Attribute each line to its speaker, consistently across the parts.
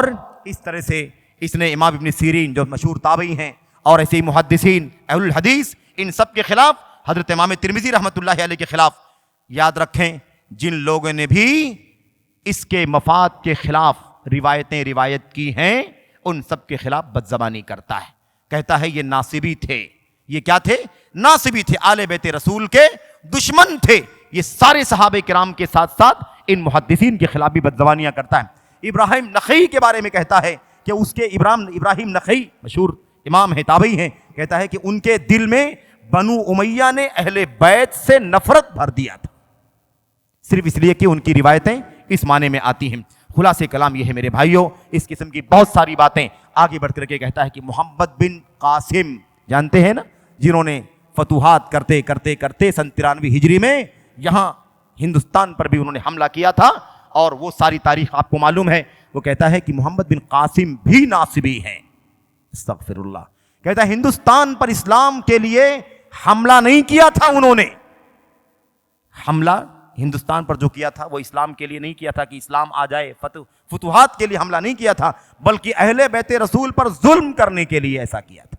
Speaker 1: اور اس طرح سے اس نے امام ابن سیرین جو مشہور تابعی ہیں اور ایسے ہی محدثین اہل الحدیث ان سب کے خلاف، حضرت امام ترمذی رحمۃ اللہ علیہ کے خلاف، یاد رکھیں جن لوگوں نے بھی اس کے مفاد کے خلاف روایتیں روایت کی ہیں ان سب کے خلاف بدزبانی کرتا ہے، کہتا ہے یہ ناصبی تھے، یہ کیا تھے؟ ناصبی تھے، آل بیت رسول کے دشمن تھے۔ یہ سارے صحابہ کرام کے ساتھ ساتھ ان محدثین کے خلاف بھی بدزبانیاں کرتا ہے۔ ابراہیم نخعی کے بارے میں کہتا ہے کہ اس کے ابراہیم نخعی مشہور امام ہیں، تابعی ہیں، کہتا ہے کہ ان کے دل میں بنو امیہ نے اہل بیت سے نفرت بھر دیا تھا، صرف اس لیے کہ ان کی روایتیں اس معنی میں آتی ہیں۔ خلاصہ کلام یہ ہے میرے بھائیوں، اس قسم کی بہت ساری باتیں آگے بڑھ کر کے کہتا ہے کہ محمد بن قاسم جانتے ہیں نا، جنہوں نے فتوحات کرتے کرتے کرتے سن 93 ہجری میں یہاں ہندوستان پر بھی انہوں نے حملہ کیا تھا، اور وہ ساری تاریخ آپ کو معلوم ہے۔ وہ کہتا ہے کہ محمد بن قاسم بھی ناصبی ہیں، استغفر اللہ، کہتا ہے ہندوستان پر اسلام کے لیے حملہ نہیں کیا تھا انہوں نے، حملہ ہندوستان پر جو کیا تھا وہ اسلام کے لیے نہیں کیا تھا کہ اسلام آ جائے، فتوحات کے لیے حملہ نہیں کیا تھا، بلکہ اہل بیت رسول پر ظلم کرنے کے لیے ایسا کیا تھا،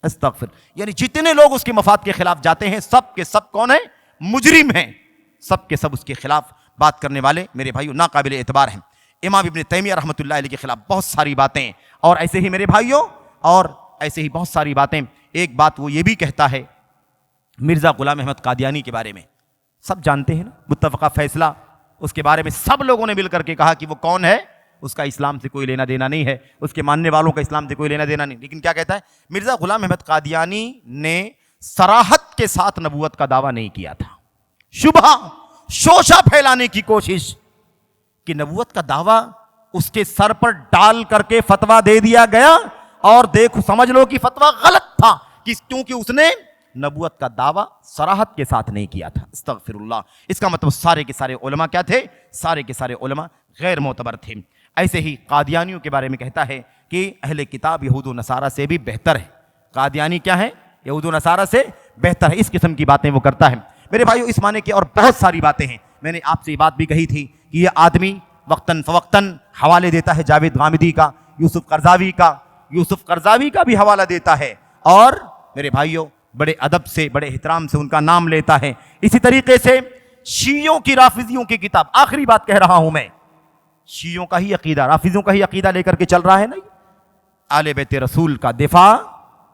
Speaker 1: استغفر۔ یعنی جتنے لوگ اس کے مفاد کے خلاف جاتے ہیں سب کے سب کون ہیں؟ مجرم ہیں، سب کے سب اس کے خلاف بات کرنے والے میرے بھائیوں ناقابل اعتبار ہیں۔ امام ابن تیمیہ رحمۃ اللہ علیہ کے خلاف بہت ساری باتیں، اور ایسے ہی میرے بھائیوں اور ایسے ہی بہت ساری باتیں۔ ایک بات وہ یہ بھی کہتا ہے مرزا غلام احمد قادیانی کے بارے میں، سب جانتے ہیں نا، متفقہ فیصلہ، اس کے بارے میں سب لوگوں نے مل کر کے کہا کہ وہ کون ہے، اس کا اسلام سے کوئی لینا دینا نہیں ہے، اس کے ماننے والوں کا اسلام سے کوئی لینا دینا نہیں۔ لیکن کیا کہتا ہے مرزا غلام احمد قادیانی نے صراحت کے ساتھ نبوت کا دعویٰ نہیں کیا تھا، شبہ شوشہ پھیلانے کی کوشش کہ نبوت کا دعویٰ اس کے سر پر ڈال کر کے فتویٰ دے دیا گیا، اور دیکھو سمجھ لو کہ فتویٰ غلط تھا، کیونکہ اس نے نبوت کا دعویٰ صراحت کے ساتھ نہیں کیا تھا، استغفر اللہ۔ اس کا مطلب سارے کے سارے علماء کیا تھے؟ سارے کے سارے علماء غیر معتبر تھے۔ ایسے ہی قادیانیوں کے بارے میں کہتا ہے کہ اہل کتاب یہود و نصارہ سے بھی بہتر ہے، قادیانی کیا ہے؟ یہود و نصارہ سے بہتر ہے، اس قسم کی باتیں وہ کرتا ہے۔ میرے بھائیو اس معنی کی اور بہت ساری باتیں ہیں، میں نے آپ سے یہ بات بھی کہی تھی کہ یہ آدمی وقتاً فوقتاً حوالے دیتا ہے جاوید غامدی کا، یوسف قرضاوی کا بھی حوالہ دیتا ہے، اور میرے بھائیو بڑے ادب سے بڑے احترام سے ان کا نام لیتا ہے۔ اسی طریقے سے شیعوں کی رافضیوں کی کتاب، آخری بات کہہ رہا ہوں میں، شیعوں کا ہی عقیدہ، رافضیوں کا ہی عقیدہ لے کر کے چل رہا ہے نا، آل بیت رسول کا دفاع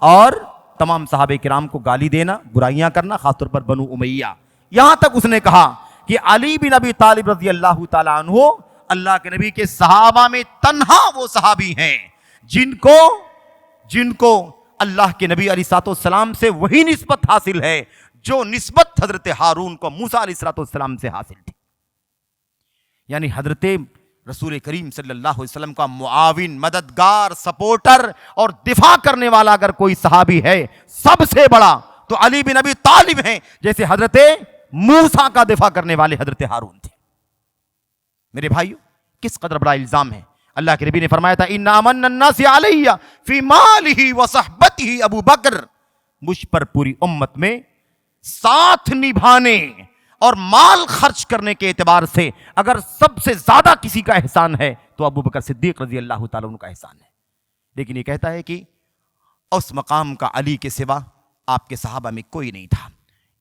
Speaker 1: اور تمام صحابہ کرام کو گالی دینا، برائیاں کرنا، خاص طور پر بنو امیہ۔ یہاں تک اس نے کہا کہ علی بن ابی طالب رضی اللہ تعالیٰ عنہ اللہ کے نبی کے صحابہ میں تنہا وہ صحابی ہیں جن کو اللہ کے نبی علیہ السلام سے وہی نسبت حاصل ہے جو نسبت حضرت ہارون کو موسیٰ علیہ السلام سے حاصل تھی۔ یعنی حضرت رسول کریم صلی اللہ علیہ وسلم کا معاون، مددگار، سپورٹر اور دفاع کرنے والا اگر کوئی صحابی ہے سب سے بڑا تو علی بن ابی طالب ہیں، جیسے حضرت موسیٰ کا دفاع کرنے والے حضرت ہارون تھے۔ میرے بھائیو کس قدر بڑا الزام ہے۔ اللہ کے نبی نے فرمایا تھا ان امن الناس علی فی مالہ وصحبتہ ابو بکر، مجھ پر پوری امت میں ساتھ نبھانے اور مال خرچ کرنے کے اعتبار سے اگر سب سے زیادہ کسی کا احسان ہے تو ابو بکر صدیق رضی اللہ تعالیٰ عنہ کا احسان ہے۔ لیکن یہ کہتا ہے کہ اس مقام کا علی کے سوا آپ کے صحابہ میں کوئی نہیں تھا۔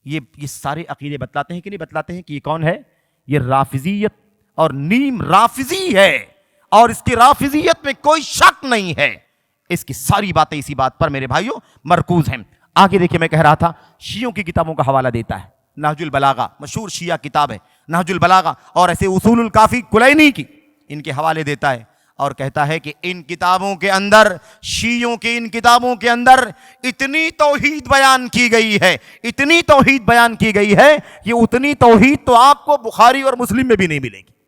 Speaker 1: یہ سارے عقیدے بتلاتے ہیں کہ نہیں بتلاتے ہیں کہ یہ کون ہے؟ یہ رافضیت اور نیم رافضی ہے، اور اس کی رافضیت میں کوئی شک نہیں ہے۔ اس کی ساری باتیں اسی بات پر میرے بھائیوں مرکوز ہیں۔ آگے دیکھیں میں کہہ رہا تھا شیعوں کی کتابوں کا حوالہ دیتا ہے، نہج البلاغہ مشہور شیعہ کتاب ہے، نہج البلاغہ، اور ایسے اصول الکافی کلینی کی ان کے حوالے دیتا ہے، اور کہتا ہے کہ ان کتابوں کے اندر، شیعوں کی ان کتابوں کے اندر اتنی توحید بیان کی گئی ہے، اتنی توحید بیان کی گئی ہے کہ اتنی توحید تو آپ کو بخاری اور مسلم میں بھی نہیں ملے گی۔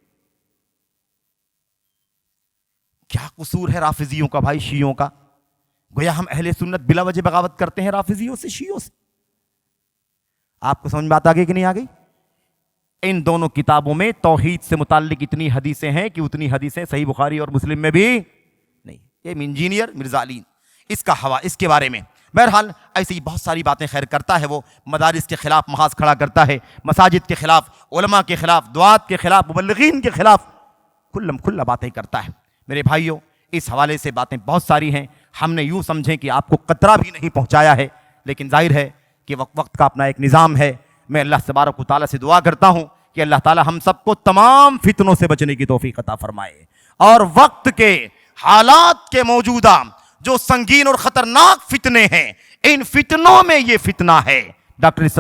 Speaker 1: کیا قصور ہے رافضیوں کا بھائی، شیعوں کا؟ گویا ہم اہل سنت بلا وجہ بغاوت کرتے ہیں رافضیوں سے، شیعوں سے۔ آپ کو سمجھ بات آگئی کہ نہیں آگئی؟ ان دونوں کتابوں میں توحید سے متعلق اتنی حدیثیں ہیں کہ اتنی حدیثیں صحیح بخاری اور مسلم میں بھی نہیں۔ یہ انجینئر مرزا علی اس کے بارے میں بہرحال ایسی بہت ساری باتیں خیر کرتا ہے۔ وہ مدارس کے خلاف محاذ کھڑا کرتا ہے، مساجد کے خلاف، علماء کے خلاف، دعات کے خلاف، مبلغین کے خلاف کھلا باتیں کرتا ہے۔ میرے بھائیوں اس حوالے سے باتیں بہت ساری ہیں، ہم نے یوں سمجھیں کہ آپ کو قطرہ بھی نہیں پہنچایا ہے، لیکن ظاہر ہے کہ وقت کا اپنا ایک نظام ہے۔ میں اللہ تبارک و تعالیٰ سے دعا کرتا ہوں کہ اللہ تعالیٰ ہم سب کو تمام فتنوں سے بچنے کی توفیق عطا فرمائے، اور وقت کے حالات کے موجودہ جو سنگین اور خطرناک فتنے ہیں، ان فتنوں میں یہ فتنہ ہے ڈاکٹر